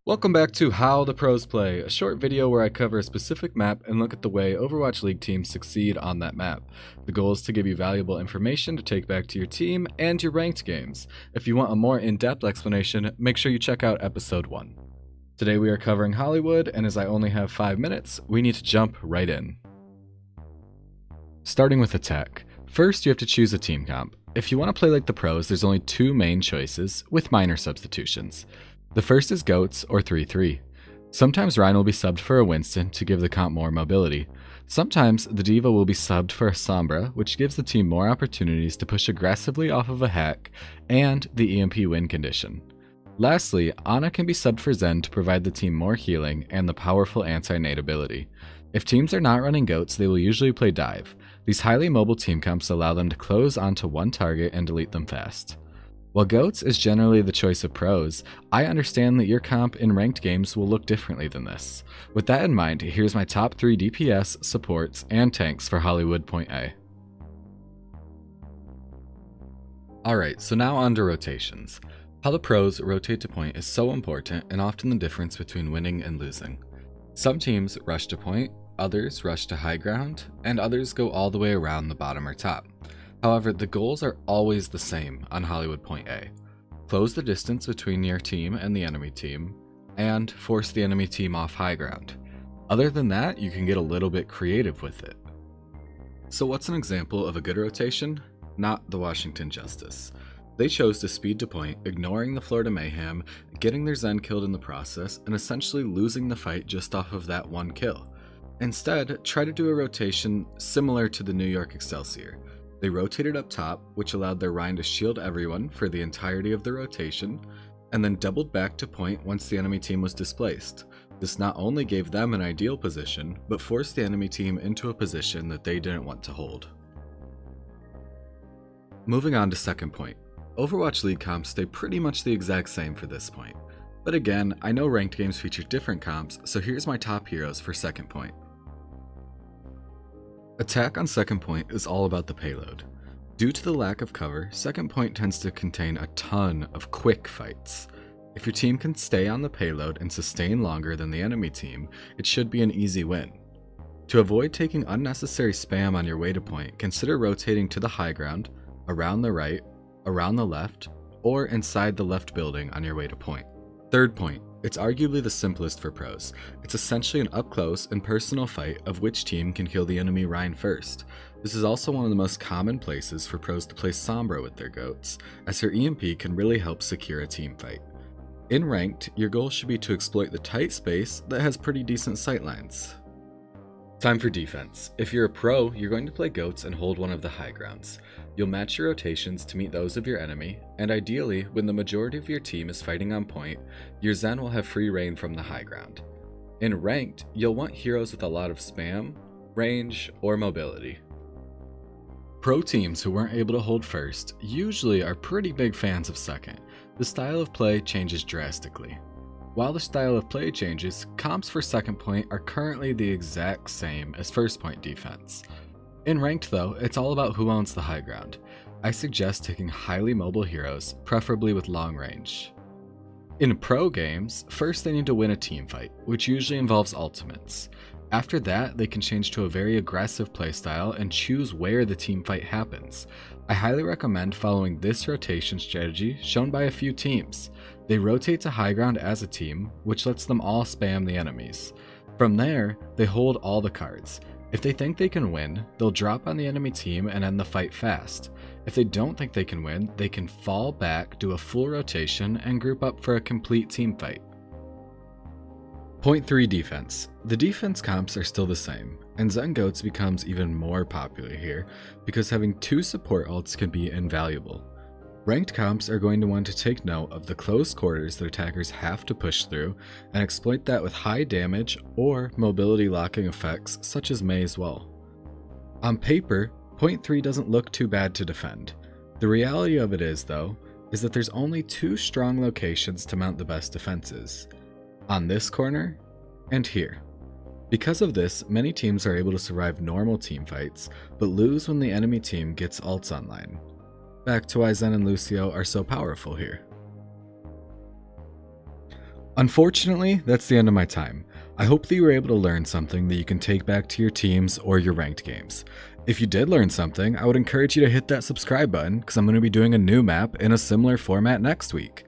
Welcome back to How the Pros Play, a short video where I cover a specific map and look at the way Overwatch League teams succeed on that map. The goal is to give you valuable information to take back to your team and your ranked games. If you want a more in-depth explanation, make sure you check out episode 1. Today we are covering Hollywood, and as I only have 5 minutes, we need to jump right in. Starting with attack. First, you have to choose a team comp. If you want to play like the pros, there's only 2 main choices, with minor substitutions. The first is Goats or 3-3. Sometimes Ryan will be subbed for a Winston to give the comp more mobility. Sometimes the Diva will be subbed for a Sombra, which gives the team more opportunities to push aggressively off of a hack and the EMP win condition. Lastly, Ana can be subbed for Zen to provide the team more healing and the powerful anti-nade ability. If teams are not running Goats, they will usually play Dive. These highly mobile team comps allow them to close onto one target and delete them fast. While Goats is generally the choice of pros, I understand that your comp in ranked games will look differently than this. With that in mind, here's my top 3 DPS, supports, and tanks for Hollywood Point A. Alright, so now on to rotations. How the pros rotate to point is so important and often the difference between winning and losing. Some teams rush to point, others rush to high ground, and others go all the way around the bottom or top. However, the goals are always the same on Hollywood Point A. Close the distance between your team and the enemy team, and force the enemy team off high ground. Other than that, you can get a little bit creative with it. So what's an example of a good rotation? Not the Washington Justice. They chose to speed to point, ignoring the Florida Mayhem, getting their Zen killed in the process, and essentially losing the fight just off of that one kill. Instead, try to do a rotation similar to the New York Excelsior. They rotated up top, which allowed their Rhine to shield everyone for the entirety of the rotation, and then doubled back to point once the enemy team was displaced. This not only gave them an ideal position, but forced the enemy team into a position that they didn't want to hold. Moving on to second point. Overwatch League comps stay pretty much the exact same for this point. But again, I know ranked games feature different comps, so here's my top heroes for second point. Attack on second point is all about the payload. Due to the lack of cover, second point tends to contain a ton of quick fights. If your team can stay on the payload and sustain longer than the enemy team, it should be an easy win. To avoid taking unnecessary spam on your way to point, consider rotating to the high ground, around the right, around the left, or inside the left building on your way to point. Third point. It's arguably the simplest for pros. It's essentially an up-close and personal fight of which team can kill the enemy Rhine first. This is also one of the most common places for pros to play Sombra with their Goats, as her EMP can really help secure a team fight. In ranked, your goal should be to exploit the tight space that has pretty decent sightlines. Time for defense. If you're a pro, you're going to play Goats and hold one of the high grounds. You'll match your rotations to meet those of your enemy, and ideally, when the majority of your team is fighting on point, your Zen will have free reign from the high ground. In ranked, you'll want heroes with a lot of spam, range, or mobility. Pro teams who weren't able to hold first usually are pretty big fans of second. The style of play changes drastically. While the style of play changes, comps for second point are currently the exact same as first point defense. In ranked though, it's all about who owns the high ground. I suggest taking highly mobile heroes, preferably with long range. In pro games, first they need to win a team fight, which usually involves ultimates. After that, they can change to a very aggressive playstyle and choose where the team fight happens. I highly recommend following this rotation strategy shown by a few teams. They rotate to high ground as a team, which lets them all spam the enemies. From there, they hold all the cards. If they think they can win, they'll drop on the enemy team and end the fight fast. If they don't think they can win, they can fall back, do a full rotation, and group up for a complete team fight. Point 3 defense. The defense comps are still the same, and Zen Goats becomes even more popular here because having 2 support ults can be invaluable. Ranked comps are going to want to take note of the close quarters that attackers have to push through and exploit that with high damage or mobility locking effects such as May's Well. On paper, point 3 doesn't look too bad to defend. The reality of it is, though, is that there's only 2 strong locations to mount the best defenses. On this corner, and here. Because of this, many teams are able to survive normal team fights, but lose when the enemy team gets ults online. Back to why Zen and Lucio are so powerful here. Unfortunately, that's the end of my time. I hope that you were able to learn something that you can take back to your teams or your ranked games. If you did learn something, I would encourage you to hit that subscribe button because I'm going to be doing a new map in a similar format next week.